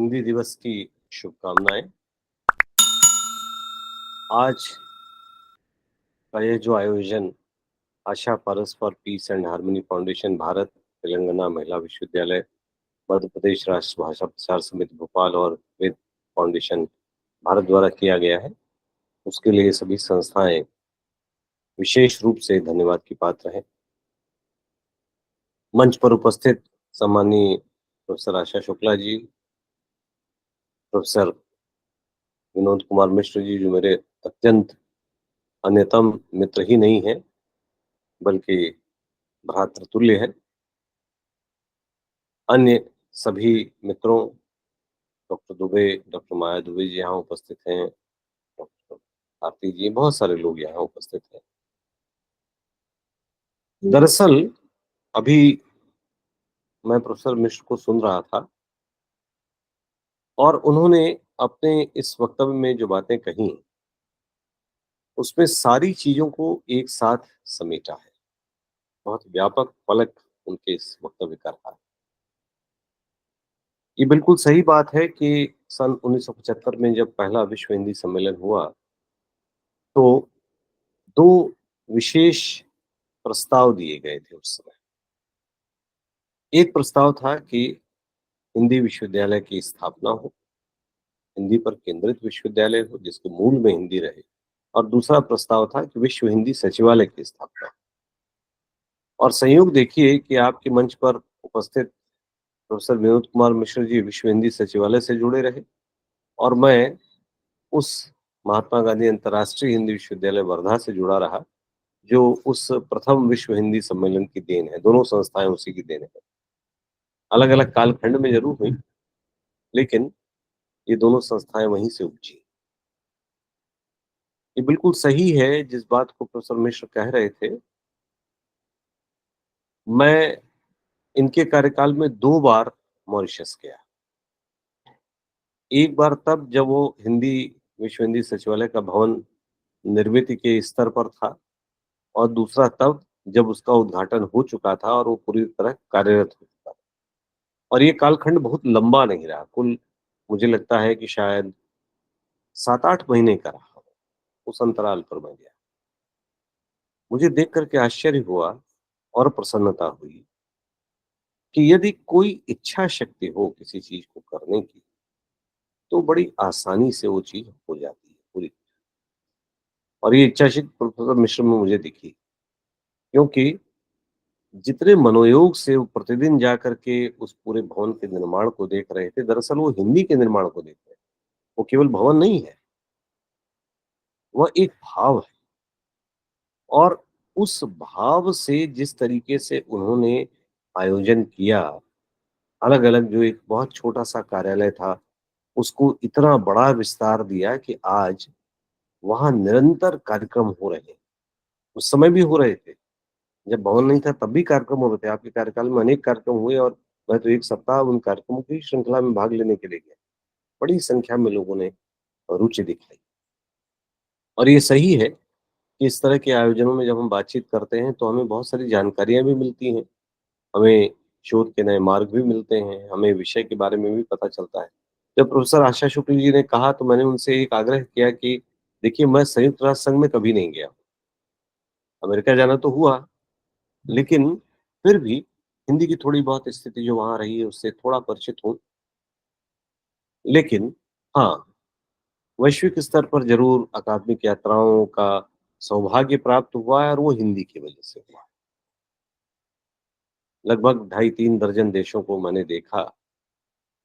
हिंदी दिवस की शुभकामनाएं। आज का ये जो आयोजन Asha Paras for peace and harmony foundation Bharat, Telangana महिला विश्वविद्यालय, मध्य प्रदेश राष्ट्र भाषा प्रसार समिति भोपाल और वेद फाउंडेशन भारत द्वारा किया गया है, उसके लिए सभी संस्थाएं विशेष रूप से धन्यवाद की पात्र हैं। मंच पर उपस्थित सम्माननीय प्रोफेसर आशा शुक्ला जी, प्रोफेसर विनोद कुमार मिश्र जी, जो मेरे अत्यंत अन्यतम मित्र ही नहीं है बल्कि भ्रातृतुल्य है। अन्य सभी मित्रों, डॉक्टर दुबे, डॉक्टर माया दुबे जी यहाँ उपस्थित हैं, डॉक्टर आरती जी, बहुत सारे लोग यहाँ उपस्थित हैं। दरअसल अभी मैं प्रोफेसर मिश्र को सुन रहा था और उन्होंने अपने इस वक्तव्य में जो बातें कही, उसमें सारी चीजों को एक साथ समेटा है। बहुत व्यापक फलक उनके इस वक्तव्य का रहा है। ये बिल्कुल सही बात है कि सन 1975 में जब पहला विश्व हिंदी सम्मेलन हुआ, तो दो विशेष प्रस्ताव दिए गए थे उस समय। एक प्रस्ताव था कि हिंदी विश्वविद्यालय की स्थापना हो, हिंदी पर केंद्रित विश्वविद्यालय हो जिसके मूल में हिंदी रहे, और दूसरा प्रस्ताव था कि विश्व हिंदी सचिवालय की स्थापना हो। और संयोग देखिए कि आपके मंच पर उपस्थित प्रोफेसर विनोद कुमार मिश्र जी विश्व हिंदी सचिवालय से जुड़े रहे और मैं उस महात्मा गांधी अंतर्राष्ट्रीय हिंदी विश्वविद्यालय वर्धा से जुड़ा रहा, जो उस प्रथम विश्व हिंदी सम्मेलन की देन है। दोनों संस्थाएं उसी की देन है। अलग अलग कालखंड में जरूर हुई, लेकिन ये दोनों संस्थाएं वहीं से उपजी। ये बिल्कुल सही है जिस बात को प्रोफेसर मिश्र कह रहे थे। मैं इनके कार्यकाल में 2 बार मॉरिशस गया। एक बार तब जब वो हिंदी विश्व हिंदी सचिवालय का भवन निर्मित के स्तर पर था, और दूसरा तब जब उसका उद्घाटन हो चुका था और वो पूरी तरह कार्यरत हो चुका था। और ये कालखंड बहुत लंबा नहीं रहा, कुल मुझे लगता है कि शायद 7-8 महीने का रहा हो। उस अंतराल पर मैं गया। मुझे देख करके आश्चर्य हुआ और प्रसन्नता हुई कि यदि कोई इच्छा शक्ति हो किसी चीज को करने की, तो बड़ी आसानी से वो चीज हो जाती है पूरी। और ये इच्छा शक्ति प्रोफेसर मिश्र में मुझे दिखी, क्योंकि जितने मनोयोग से वो प्रतिदिन जाकर के उस पूरे भवन के निर्माण को देख रहे थे, दरअसल वो हिंदी के निर्माण को देख रहे थे। वो केवल भवन नहीं है, वह एक भाव है। और उस भाव से जिस तरीके से उन्होंने आयोजन किया, अलग अलग जो एक बहुत छोटा सा कार्यालय था उसको इतना बड़ा विस्तार दिया कि आज वहां निरंतर कार्यक्रम हो रहे हैं। उस समय भी हो रहे थे, जब भवन नहीं था तब भी कार्यक्रम हो रहे थे। आपके कार्यकाल में अनेक कार्यक्रम हुए और मैं तो एक सप्ताह उन कार्यक्रमों की श्रृंखला में भाग लेने के लिए गया। बड़ी संख्या में लोगों ने रुचि दिखाई। और ये सही है कि इस तरह के आयोजनों में जब हम बातचीत करते हैं तो हमें बहुत सारी जानकारियां भी मिलती हैं, हमें शोध के नए मार्ग भी मिलते हैं, हमें विषय के बारे में भी पता चलता है। जब प्रोफेसर आशा शुक्ल जी ने कहा तो मैंने उनसे एक आग्रह किया कि देखिए, मैं संयुक्त राष्ट्र संघ में कभी नहीं गया। अमेरिका जाना तो हुआ, लेकिन फिर भी हिंदी की थोड़ी बहुत स्थिति जो वहाँ रही है उससे थोड़ा परिचित हूँ। लेकिन हाँ, वैश्विक स्तर पर ज़रूर अकादमिक यात्राओं का सौभाग्य प्राप्त हुआ है और वो हिंदी की वजह से हुआ। लगभग ढाई 3 दर्जन देशों को मैंने देखा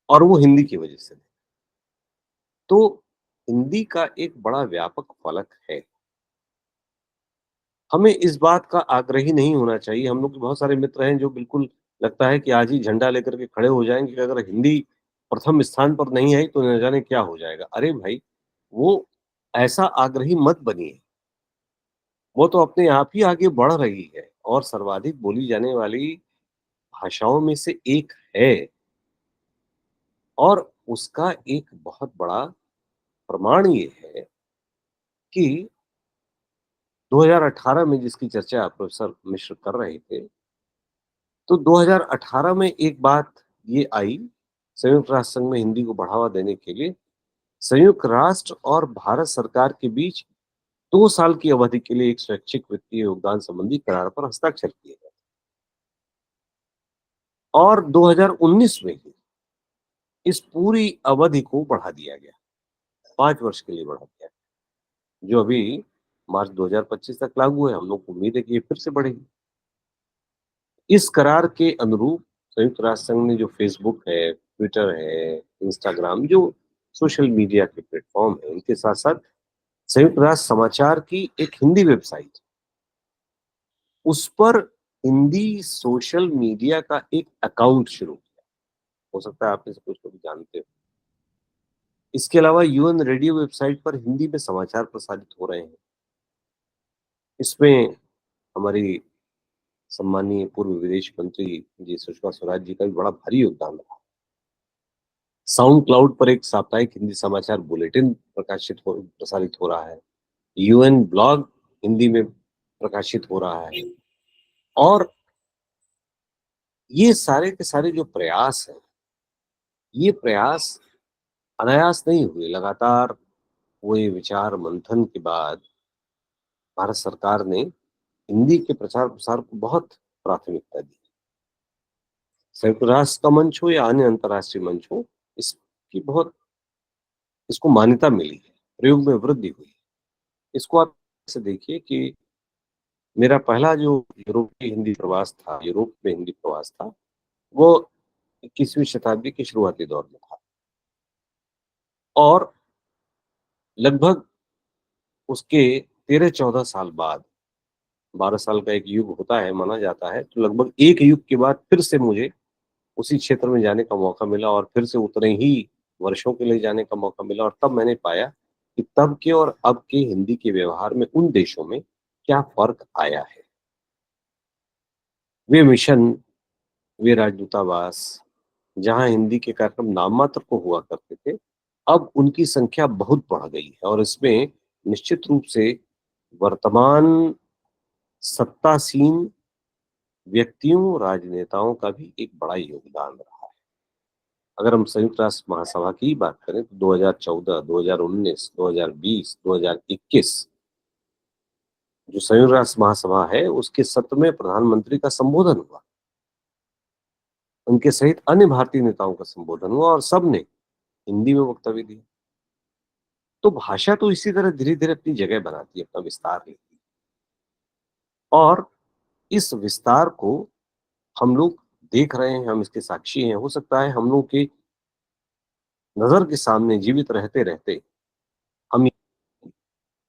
और वो हिंदी की वजह से। तो हिंदी का एक बड़ा व्यापक फलक है। हमें इस बात का आग्रही नहीं होना चाहिए। हम लोग के बहुत सारे मित्र हैं जो बिल्कुल लगता है कि आज ही झंडा लेकर के खड़े हो जाएँगे कि अगर हिंदी प्रथम स्थान पर नहीं आई तो न जाने क्या हो जाएगा। अरे भाई! वो ऐसा आग्रही मत बनिए। वो तो अपने आप ही आगे बढ़ रही है और सर्वाधिक बोली जाने वाली भाषाओं में से एक है। और उसका एक बहुत बड़ा प्रमाण ये है कि 2018 में जिसकी चर्चा प्रोफेसर मिश्र कर रहे थे, तो 2018 में एक बात ये आई संयुक्त राष्ट्र संघ में हिंदी को बढ़ावा देने के लिए संयुक्त राष्ट्र और भारत सरकार के बीच 2 साल की अवधि के लिए एक स्वैच्छिक वित्तीय योगदान संबंधी करार पर हस्ताक्षर किए गए और 2019 में ही इस पूरी अवधि को बढ़ा दिया गया, 5 वर्ष के लिए बढ़ा दिया, जो अभी मार्च 2025 तक लागू है। हम लोग को उम्मीद है कि ये फिर से बढ़ेगी। इस करार के अनुरूप संयुक्त राष्ट्र संघ ने जो फेसबुक है, ट्विटर है, इंस्टाग्राम, जो सोशल मीडिया के प्लेटफॉर्म है, इनके साथ साथ संयुक्त राष्ट्र समाचार की एक हिंदी वेबसाइट, उस पर हिंदी सोशल मीडिया का एक अकाउंट शुरू किया। हो सकता है आप में से कुछ लोग जानते हो। इसके अलावा यूएन रेडियो वेबसाइट पर हिंदी में समाचार प्रसारित हो रहे हैं। इसमें हमारी सम्मानीय पूर्व विदेश मंत्री जी सुषमा स्वराज जी का भी बड़ा भारी योगदान रहा। साउंड क्लाउड पर एक साप्ताहिक हिंदी समाचार बुलेटिन प्रसारित हो रहा है। यूएन ब्लॉग हिंदी में प्रकाशित हो रहा है। और ये सारे के सारे जो प्रयास हैं, ये प्रयास अनायास नहीं हुए। लगातार हुए विचार मंथन के बाद भारत सरकार ने हिंदी के प्रचार प्रसार को बहुत प्राथमिकता दी। संयुक्त राष्ट्र का मंच हो या अन्य अंतर्राष्ट्रीय मंच हो, इसको मान्यता मिली है, प्रयोग में वृद्धि हुई है। इसको आप ऐसे देखिए कि मेरा पहला जो यूरोप में हिंदी प्रवास था, वो 21वीं शताब्दी के शुरुआती दौर में था और लगभग उसके 13-14 साल बाद, 12 साल का एक युग होता है माना जाता है, तो लगभग एक युग के बाद फिर से मुझे उसी क्षेत्र में जाने का मौका मिला और फिर से उतने ही वर्षों के लिए जाने का मौका मिला और तब मैंने पाया कि तब के और अब के हिंदी के व्यवहार में उन देशों में क्या फर्क आया है। वे मिशन, वे राजदूतावास, जहां हिंदी के कार्यक्रम नाम मात्र को हुआ करते थे, अब उनकी संख्या बहुत बढ़ गई है और इसमें निश्चित रूप से वर्तमान सत्तासीन व्यक्तियों, राजनेताओं का भी एक बड़ा योगदान रहा है। अगर हम संयुक्त राष्ट्र महासभा की बात करें तो 2014, 2019, 2020, 2021 जो संयुक्त राष्ट्र महासभा है, उसके सत्र में प्रधानमंत्री का संबोधन हुआ, उनके सहित अन्य भारतीय नेताओं का संबोधन हुआ और सबने हिंदी में वक्तव्य दिया। तो भाषा तो इसी तरह धीरे धीरे अपनी जगह बनाती है, अपना विस्तार लेती है और इस विस्तार को हम लोग देख रहे हैं, हम इसके साक्षी हैं। हो सकता है हम लोग की नजर के सामने जीवित रहते रहते हम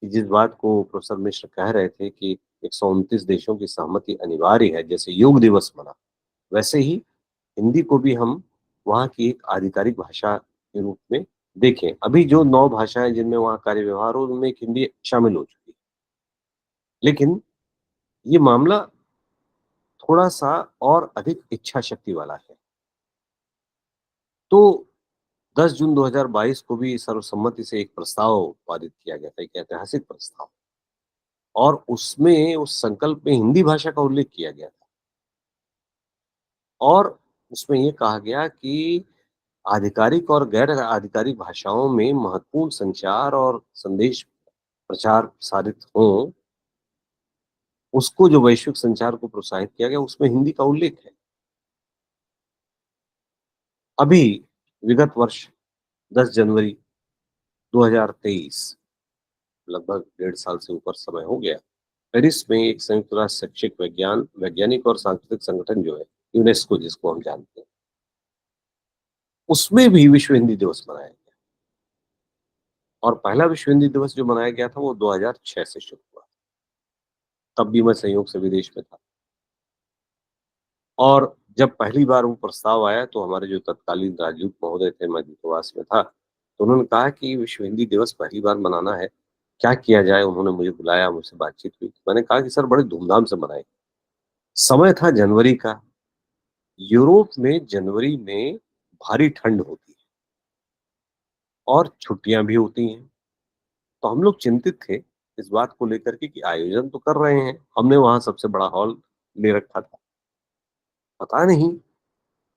जिस बात को प्रोफेसर मिश्र कह रहे थे कि 129 देशों की सहमति अनिवार्य है, जैसे योग दिवस मना, वैसे ही हिंदी को भी हम वहाँ की एक आधिकारिक भाषा के रूप में देखें। अभी जो 9 भाषाएं जिनमें वहाँ कार्य व्यवहार हो, उनमें एक हिंदी शामिल हो चुकी है। लेकिन ये मामला थोड़ा-सा और अधिक इच्छा शक्ति वाला है। तो 10 जून 2022 को भी सर्वसम्मति से एक प्रस्ताव पारित किया गया था, एक ऐतिहासिक प्रस्ताव, और उसमें उस संकल्प में हिंदी भाषा का उल्लेख किया गया था और उसमें ये कहा गया कि आधिकारिक और गैर आधिकारिक भाषाओं में महत्वपूर्ण संचार और संदेश प्रचार प्रसारित हों, उसको जो वैश्विक संचार को प्रोत्साहित किया गया, उसमें हिंदी का उल्लेख है। अभी विगत वर्ष 10 जनवरी 2023, लगभग 1.5 साल से ऊपर समय हो गया, पेरिस में एक संयुक्त राष्ट्र शैक्षिक वैज्ञानिक और सांस्कृतिक संगठन जो है, यूनेस्को जिसको हम जानते हैं, उसमें भी विश्व हिंदी दिवस मनाया गया और पहला विश्व हिंदी दिवस जो मनाया गया था वो 2006 से शुरू हुआ। तब भी मैं संयोग से विदेश में था और जब पहली बार वो प्रस्ताव आया तो हमारे जो तत्कालीन राजदूत महोदय थे, मैं दूतावास में था, तो उन्होंने कहा कि विश्व हिंदी दिवस पहली बार मनाना है, क्या किया जाए? उन्होंने मुझे बुलाया, मुझसे बातचीत हुई। मैंने कहा कि सर बड़े धूमधाम से मनाएं। समय था जनवरी का। यूरोप में जनवरी में भारी ठंड होती है और छुट्टियां भी होती हैं। तो हम लोग चिंतित थे इस बात को लेकर के कि आयोजन तो कर रहे हैं, हमने वहां सबसे बड़ा हॉल ले रखा था, पता नहीं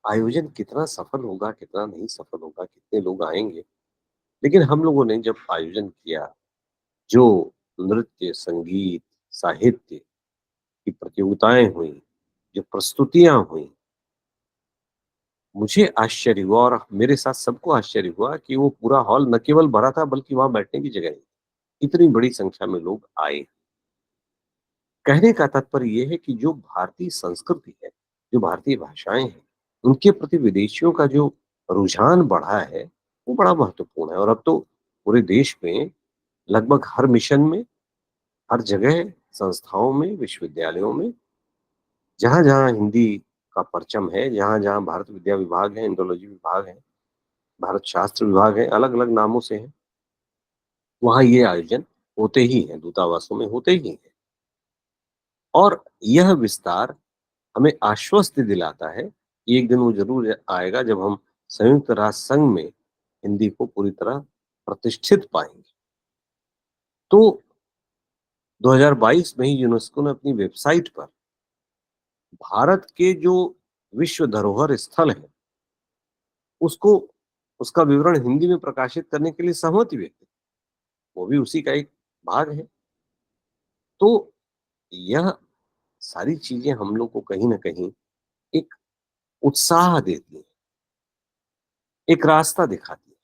आयोजन कितना सफल होगा, कितना नहीं सफल होगा, कितने लोग आएँगे, लेकिन हम लोगों ने जब आयोजन किया, जो नृत्य, संगीत, साहित्य की प्रतियोगिताएँ हुईं, जो प्रस्तुतियाँ हुईं, मुझे आश्चर्य हुआ और मेरे साथ सबको आश्चर्य हुआ कि वो पूरा हॉल न केवल भरा था बल्कि वहाँ बैठने की जगह नहीं। इतनी बड़ी संख्या में लोग आए। कहने का तात्पर्य ये है कि जो भारतीय संस्कृति है, जो भारतीय भाषाएँ हैं, उनके प्रति विदेशियों का जो रुझान बढ़ा है, वो बड़ा महत्वपूर्ण है और अब तो पूरे देश में लगभग हर मिशन में, हर जगह, संस्थाओं में, विश्वविद्यालयों में, जहाँ-जहाँ हिंदी का परचम है, जहाँ-जहाँ भारत विद्या विभाग है, इंडोलॉजी विभाग है, भारत शास्त्र विभाग है, अलग-अलग नामों से हैं, वहाँ ये आयोजन होते ही हैं, दूतावासों में होते ही हैं। और यह विस्तार हमें आश्वस्त दिलाता है कि एक दिन वो ज़रूर आएगा जब हम संयुक्त राष्ट्र संघ में हिंदी को पूरी तरह प्रतिष्ठित पाएँगे। तो 2022 में ही यूनेस्को ने अपनी वेबसाइट पर भारत के जो विश्व धरोहर स्थल हैं, उसको उसका विवरण हिंदी में प्रकाशित करने के लिए सहमति व्यक्त की। वो भी उसी का एक भाग है। तो यह सारी चीज़ें हम लोग को कहीं न कहीं एक उत्साह देती हैं, एक रास्ता दिखाती हैं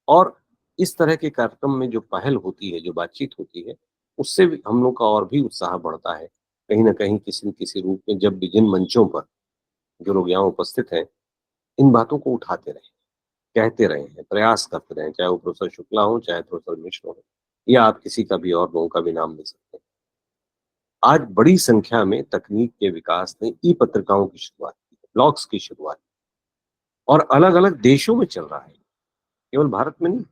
और इस तरह के कार्यक्रम में जो पहल होती है, जो बातचीत होती है, उससे भी हम लोग का और भी उत्साह बढ़ता है। कहीं न कहीं किसी न किसी रूप में जब भी जिन मंचों पर जो लोग यहाँ उपस्थित हैं, इन बातों को उठाते रहें, कहते रहें, प्रयास करते रहें, चाहे वो प्रोफ़ेसर शुक्ला हों, चाहे प्रोफ़ेसर मिश्र हों या आप किसी का भी और लोगों का भी नाम ले सकते हैं। आज बड़ी संख्या में तकनीक के विकास ने ई-पत्रिकाओं की शुरुआत की है, ब्लॉग्स की शुरुआत की और अलग-अलग देशों में चल रहा है, केवल भारत में नहीं,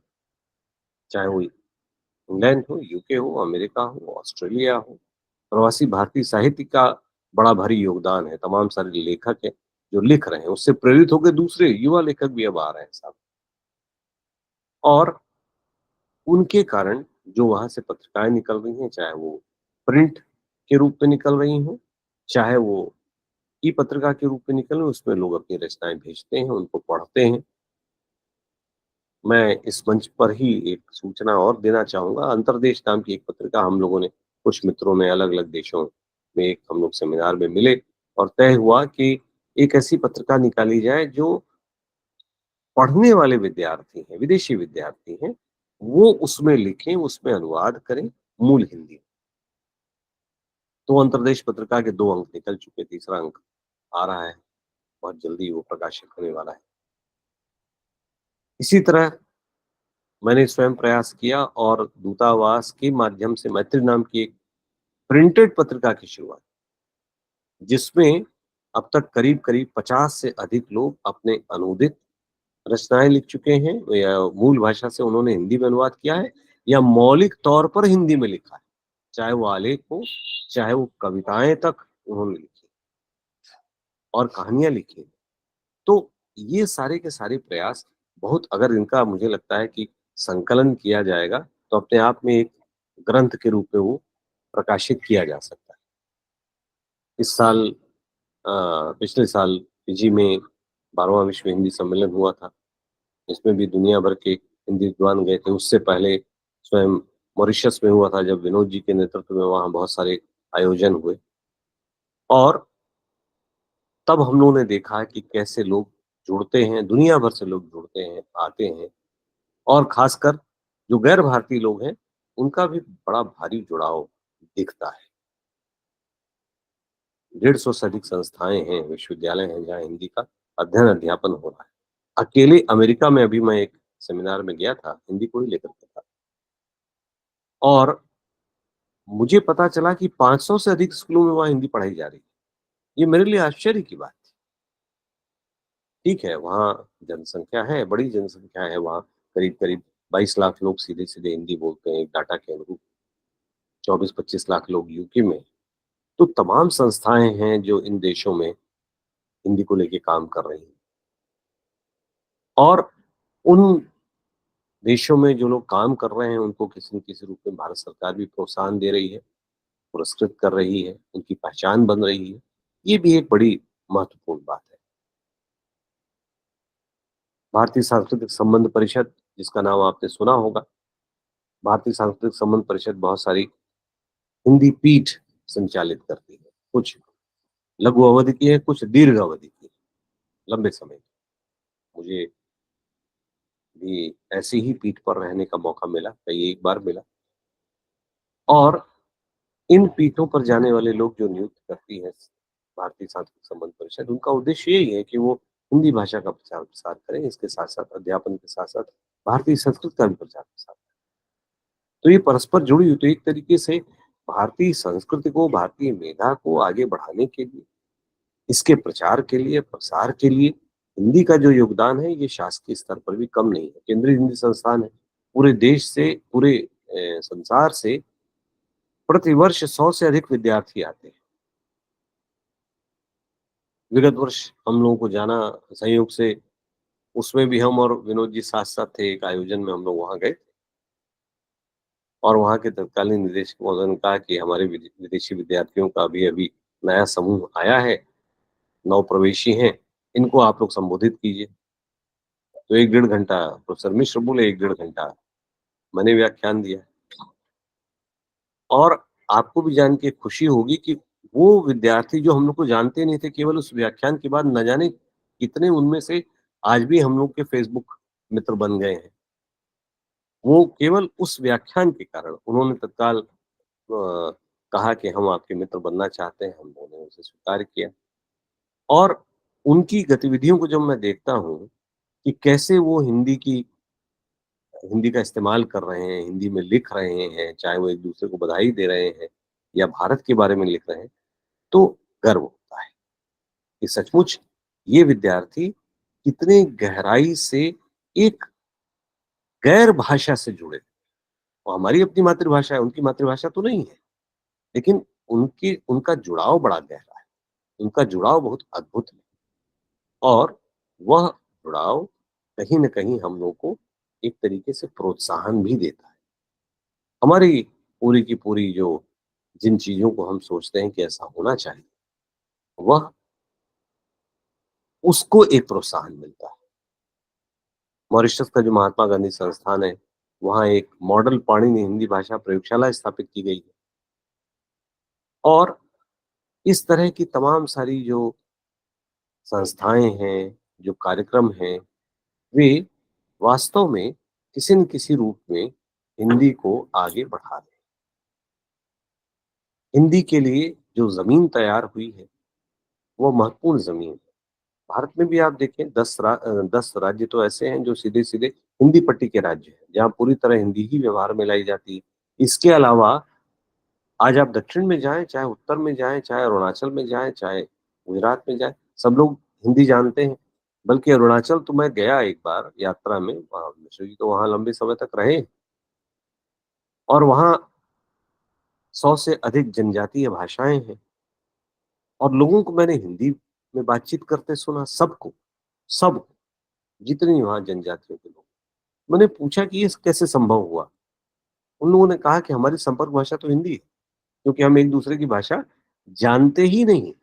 चाहे वो इंग्लैंड हो, यूके हो, अमेरिका हो, ऑस्ट्रेलिया हो। प्रवासी भारतीय साहित्य का बड़ा भारी योगदान है, तमाम सारे लेखक हैं, जो लिख रहे हैं, उससे प्रेरित होके दूसरे युवा लेखक भी अब आ रहे हैं साथ और उनके कारण जो वहाँ से पत्रिकाएँ निकल रही हैं, चाहे वो प्रिंट के रूप में निकल रही हों, चाहे वो ई-पत्रिका के रूप में निकल रही हों, उसमें लोग अपनी रचनाएँ भेजते हैं, उनको पढ़ते हैं। मैं इस मंच पर ही एक सूचना और देना चाहूँगा, अंतर्देश नाम की एक पत्रिका हम लोगों ने कुछ मित्रों ने अलग-अलग देशों में एक हम लोग सेमिनार में मिले और तय हुआ कि एक ऐसी पत्रिका निकाली जाए जो पढ़ने वाले विद्यार्थी हैं, विदेशी विद्यार्थी हैं, वो उसमें लिखें, उसमें अनुवाद करें, मूल हिंदी में। तो अंतर्देश पत्रिका के 2 अंक निकल चुके, तीसरा अंक आ रहा है, बहुत जल्दी वो प्रकाशित होने वाला है। इसी तरह मैंने स्वयं प्रयास किया और दूतावास के माध्यम से मैत्री नाम की एक प्रिंटेड पत्रिका की शुरुआत, जिसमें अब तक करीब-करीब 50 से अधिक लोग अपने अनूदित रचनाएँ लिख चुके हैं या मूल भाषा से उन्होंने हिंदी में अनुवाद किया है या मौलिक तौर पर हिंदी में लिखा है। चाहे वो आलेख हो, चाहे वो कविताएँ तक उन्होंने लिखी और कहानियाँ लिखी। तो ये सारे के सारे प्रयास बहुत अगर इनका मुझे लगता है कि संकलन किया जाएगा, तो अपने आप में एक ग्रंथ के रूप में वो प्रकाशित किया जा सकता है। इस साल पिछले साल फिजी में 12वां विश्व हिंदी सम्मेलन हुआ था। इसमें भी दुनिया भर के हिंदी विद्वान गए थे। उससे पहले स्वयं मॉरिशस में हुआ था जब विनोद जी के नेतृत्व में वहाँ बहुत सारे आयोजन हुए और तब हम लोगों ने देखा कि कैसे लोग जुड़ते हैं, दुनिया भर से लोग जुड़ते हैं, आते हैं और खासकर जो गैर भारतीय लोग हैं, उनका भी बड़ा भारी जुड़ाव दिखता है। 150 से अधिक संस्थाएँ हैं, विश्वविद्यालय हैं जहाँ हिंदी का अध्ययन अध्यापन हो रहा है। अकेले अमेरिका में अभी मैं एक सेमिनार में गया था, हिंदी को ही लेकर के था और मुझे पता चला कि 500 से अधिक स्कूलों में वहाँ हिंदी पढ़ाई जा रही है। ये मेरे लिए आश्चर्य की बात थी। ठीक है, वहाँ जनसंख्या है, बड़ी जनसंख्या है वहाँ, करीब-करीब 22 लाख लोग सीधे-सीधे हिंदी बोलते हैं, एक डाटा के अनुरूप, 24-25 लाख लोग यूके में। तो तमाम संस्थाएँ हैं जो इन देशों में हिंदी को लेके काम कर रही हैं और उन देशों में जो लोग काम कर रहे हैं, उनको किसी न किसी रूप में भारत सरकार भी प्रोत्साहन दे रही है, पुरस्कृत कर रही है, उनकी पहचान बन रही है। ये भी एक बड़ी महत्वपूर्ण बात है। भारतीय सांस्कृतिक संबंध परिषद, जिसका नाम आपने सुना होगा। भारतीय सांस्कृतिक संबंध परिषद बहुत सारी हिंदी पीठ संचालित करती है। कुछ लघु अवधि की है, कुछ दीर्घ अवधि की है, लंबे समय की। मुझे भी ऐसी ही पीठ पर रहने का मौका मिला, कई एक बार मिला। और इन पीठों पर जाने वाले लोग जो नियुक्त करती है भारतीय सांस्कृतिक संबंध परिषद, उनका उद्देश्य यही है कि वो हिंदी भाषा का प्रचार प्रसार करें, इसके साथ साथ अध्यापन के साथ साथ भारतीय संस्कृत का भी प्रचार प्रसार करें। तो ये परस्पर जुड़ी हुई, तो एक तरीके से भारतीय संस्कृति को, भारतीय मेधा को आगे बढ़ाने के लिए, इसके प्रचार के लिए, प्रसार के लिए हिंदी का जो योगदान है, ये शासकीय स्तर पर भी कम नहीं है। केंद्रीय हिंदी संस्थान है, पूरे देश से, पूरे संसार से प्रतिवर्ष 100 से अधिक विद्यार्थी आते हैं। विगत वर्ष हम लोगों को जाना संयोग से, उसमें भी हम और विनोद जी साथ-साथ थे, एक आयोजन में हम लोग वहाँ गए और वहाँ के तत्कालीन निदेशक महोदय ने कहा कि हमारे विदेशी विद्यार्थियों का अभी-अभी नया समूह आया है, नवप्रवेशी हैं, इनको आप लोग संबोधित कीजिए। तो 1 डेढ़ घंटा प्रोफ़ेसर मिश्र बोले, 1 डेढ़ घंटा मैंने व्याख्यान दिया। और आपको भी जान के खुशी होगी कि वो विद्यार्थी जो हम लोग को जानते नहीं थे, केवल उस व्याख्यान के बाद न जाने कितने उनमें से आज भी हम लोग के फ़ेसबुक मित्र बन गए हैं। वो केवल उस व्याख्यान के कारण उन्होंने तत्काल कहा कि हम आपके मित्र बनना चाहते हैं, हम लोगों ने उसे स्वीकार किया। और उनकी गतिविधियों को जब मैं देखता हूँ कि कैसे वो हिंदी का इस्तेमाल कर रहे हैं, हिंदी में लिख रहे हैं, चाहे वो एक-दूसरे को बधाई दे रहे हैं या भारत के बारे में लिख रहे हैं, तो गर्व होता है कि सचमुच ये विद्यार्थी कितने गहराई से एक गैर भाषा से जुड़े। और हमारी अपनी मातृभाषा है, उनकी मातृभाषा तो नहीं है, लेकिन उनकी उनका जुड़ाव बड़ा गहरा है, उनका जुड़ाव बहुत अद्भुत है और वह जुड़ाव कहीं न कहीं हम लोग को एक तरीके से प्रोत्साहन भी देता है। हमारी पूरी की पूरी जो जिन चीज़ों को हम सोचते हैं कि ऐसा होना चाहिए, वह उसको एक प्रोत्साहन मिलता है। मॉरिशस का जो महात्मा गांधी संस्थान है, वहाँ एक मॉडल पाणिनि हिंदी भाषा प्रयोगशाला स्थापित की गई है और इस तरह की तमाम सारी जो संस्थाएँ हैं, जो कार्यक्रम हैं, वे वास्तव में किसी न किसी रूप में हिंदी को आगे बढ़ा रहे हैं। हिंदी के लिए जो ज़मीन तैयार हुई है, वो महत्वपूर्ण ज़मीन है। भारत में भी आप देखें 10 राज्य तो ऐसे हैं जो सीधे-सीधे हिंदी पट्टी के राज्य हैं, जहाँ पूरी तरह हिंदी ही व्यवहार में लाई जाती है। इसके अलावा आज आप दक्षिण में जाएँ, चाहे उत्तर में जाएँ, चाहे अरुणाचल में जाएँ, चाहे गुजरात में जाएँ, सब लोग हिंदी जानते हैं। बल्कि अरुणाचल तो मैं गया एक बार यात्रा में, वहाँ मिश्र जी तो वहाँ लंबे समय तक रहे और वहाँ 100 से अधिक जनजातीय भाषाएँ हैं और लोगों को मैंने हिंदी में बातचीत करते सुना, सबको, सबको, जितनी वहाँ जनजातियों के लोग। मैंने पूछा कि ये कैसे संभव हुआ? उन लोगों ने कहा कि हमारी संपर्क भाषा तो हिंदी है, क्योंकि हम एक-दूसरे की भाषा जानते ही नहीं।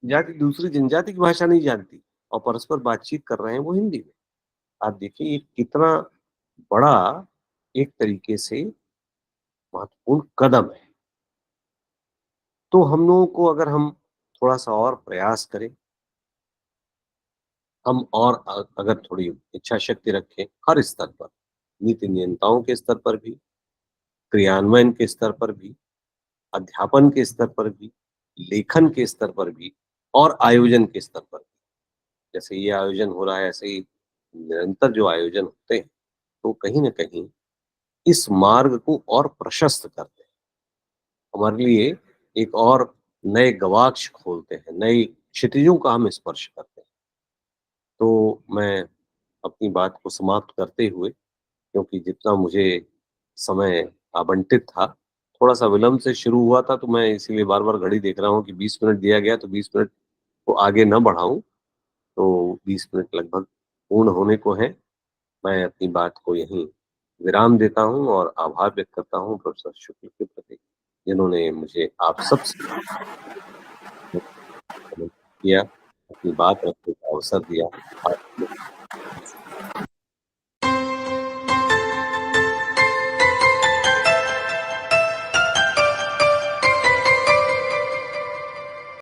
जाति दूसरी जनजाति की भाषा नहीं जानती और परस्पर बातचीत कर रहे हैं वो हिंदी में। आप देखिए ये कितना बड़ा एक तरीके से महत्वपूर्ण कदम है। तो हम लोगों को अगर हम थोड़ा-सा और प्रयास करें, हम और अगर थोड़ी इच्छा शक्ति रखें हर स्तर पर, नीति नियंताओं के स्तर पर भी, क्रियान्वयन के स्तर पर भी, अध्यापन के स्तर पर भी, लेखन के स्तर पर भी और आयोजन के स्तर पर भी। जैसे ये आयोजन हो रहा है ऐसे ही निरंतर जो आयोजन होते हैं, तो कहीं न कहीं इस मार्ग को और प्रशस्त करते हैं। हमारे लिए एक और नए गवाक्ष खोलते हैं, नई क्षितिजों का हम स्पर्श करते हैं। तो मैं अपनी बात को समाप्त करते हुए, क्योंकि जितना मुझे समय आवंटित था, थोड़ा-सा विलंब से शुरू हुआ था, तो मैं इसीलिए बार-बार घड़ी देख रहा हूँ कि 20 मिनट दिया गया, तो 20 मिनट को आगे ना बढ़ाऊँ, तो 20 मिनट लगभग पूर्ण होने को हैं। मैं अपनी बात को यहीं विराम देता हूँ और आभार व्यक्त करता हूँ प्रोफ़ेसर शुक्ल के प्रति, जिन्होंने मुझे आप सबसे किया, अपनी बात रखने का अवसर दिया।